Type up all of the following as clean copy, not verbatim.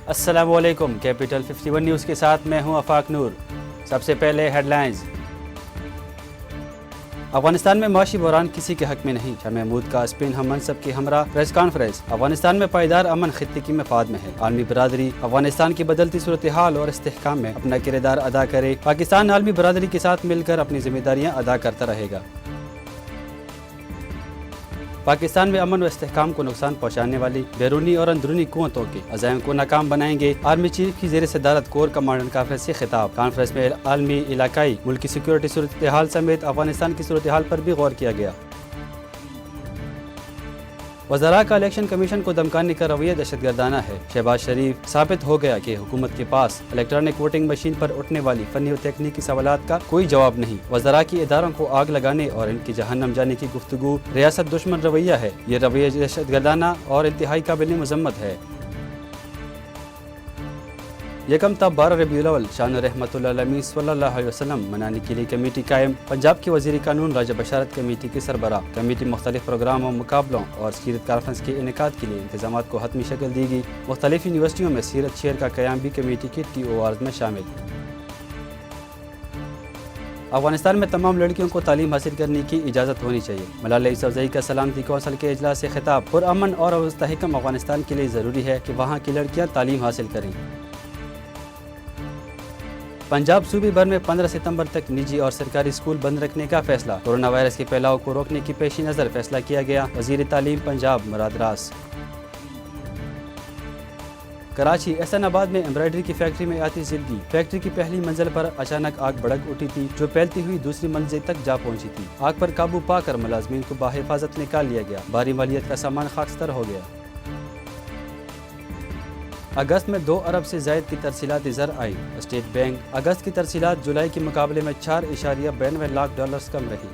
السلام علیکم، capital 51 news کے ساتھ میں ہوں آفاق نور۔ سب سے پہلے ہیڈ لائنز۔ افغانستان میں معاشی بحران کسی کے حق میں نہیں، شاہ محمود کا اسپین ہم منصب کے ہمراہ پریس کانفرنس۔ افغانستان میں پائیدار امن خطے کی مفاد میں ہے، عالمی برادری افغانستان کی بدلتی صورتحال اور استحکام میں اپنا کردار ادا کرے۔ پاکستان عالمی برادری کے ساتھ مل کر اپنی ذمہ داریاں ادا کرتا رہے گا۔ پاکستان میں امن و استحکام کو نقصان پہنچانے والی بیرونی اور اندرونی قوتوں کے عزائم کو ناکام بنائیں گے۔ آرمی چیف کی زیر صدارت کور کمانڈر کانفرنس سے خطاب۔ کانفرنس میں عالمی، علاقائی، ملکی سیکورٹی صورتحال سمیت افغانستان کی صورتحال پر بھی غور کیا گیا۔ وزراء کا الیکشن کمیشن کو دھمکانے کا رویہ دہشت گردانہ ہے۔ شہباز شریف، ثابت ہو گیا کہ حکومت کے پاس الیکٹرانک ووٹنگ مشین پر اٹھنے والی فنی و تکنیکی سوالات کا کوئی جواب نہیں۔ وزراء کی اداروں کو آگ لگانے اور ان کی جہنم جانے کی گفتگو ریاست دشمن رویہ ہے۔ یہ رویہ دہشت گردانہ اور انتہائی قابل مذمت ہے۔ یکم تا 12 ربیع الاول شان رحمت اللہ علیہ صلی اللہ علیہ وسلم منانے کے لیے کمیٹی قائم۔ پنجاب کے وزیر قانون راجہ بشارت کمیٹی کے سربراہ۔ کمیٹی مختلف پروگراموں، مقابلوں اور سیرت کانفرنس کے انعقاد کے لیے انتظامات کو حتمی شکل دے گی۔ مختلف یونیورسٹیوں میں سیرت شعر کا قیام بھی کمیٹی کے TORs میں شامل۔ افغانستان میں تمام لڑکیوں کو تعلیم حاصل کرنے کی اجازت ہونی چاہیے۔ ملالہ یوسفزئی کا سلامتی کونسل کے اجلاس سے خطاب۔ پرامن اور مستحکم افغانستان کے لیے ضروری ہے کہ وہاں کی لڑکیاں تعلیم حاصل کریں۔ پنجاب صوبے بھر میں 15 ستمبر تک نجی اور سرکاری اسکول بند رکھنے کا فیصلہ۔ کورونا وائرس کے پھیلاؤ کو روکنے کی پیش نظر فیصلہ کیا گیا۔ وزیر تعلیم پنجاب مراد راس۔ کراچی احسن آباد میں ایمبرائڈری کی فیکٹری میں آتش زدگی۔ فیکٹری کی پہلی منزل پر اچانک آگ بھڑک اٹھی تھی جو پھیلتی ہوئی دوسری منزل تک جا پہنچی تھی۔ آگ پر قابو پا کر ملازمین کو بحفاظت نکال لیا گیا۔ بھاری مالیت کا سامان خاکستر ہو گیا۔ اگست میں 2 ارب سے زائد کی ترسیلات زر آئی۔ اسٹیٹ بینک اگست کی ترسیلات جولائی کے مقابلے میں 4.92 لاکھ ڈالرز کم رہی۔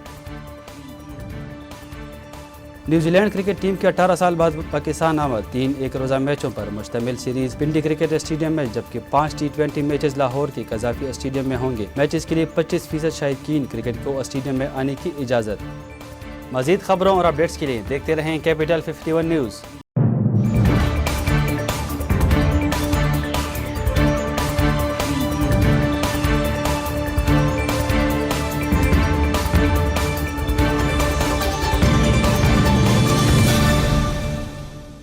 نیوزی لینڈ کرکٹ ٹیم کے 18 سال بعد پاکستان آمد۔ 3 ایک روزہ میچوں پر مشتمل سیریز پنڈی کرکٹ اسٹیڈیم میں، جبکہ 5 T20 میچز لاہور کے قذافی اسٹیڈیم میں ہوں گے۔ میچز کے لیے 25% شائقین کرکٹ کو اسٹیڈیم میں آنے کی اجازت۔ مزید خبروں اور اپڈیٹس کے لیے دیکھتے رہیں کیپٹل 51 نیوز۔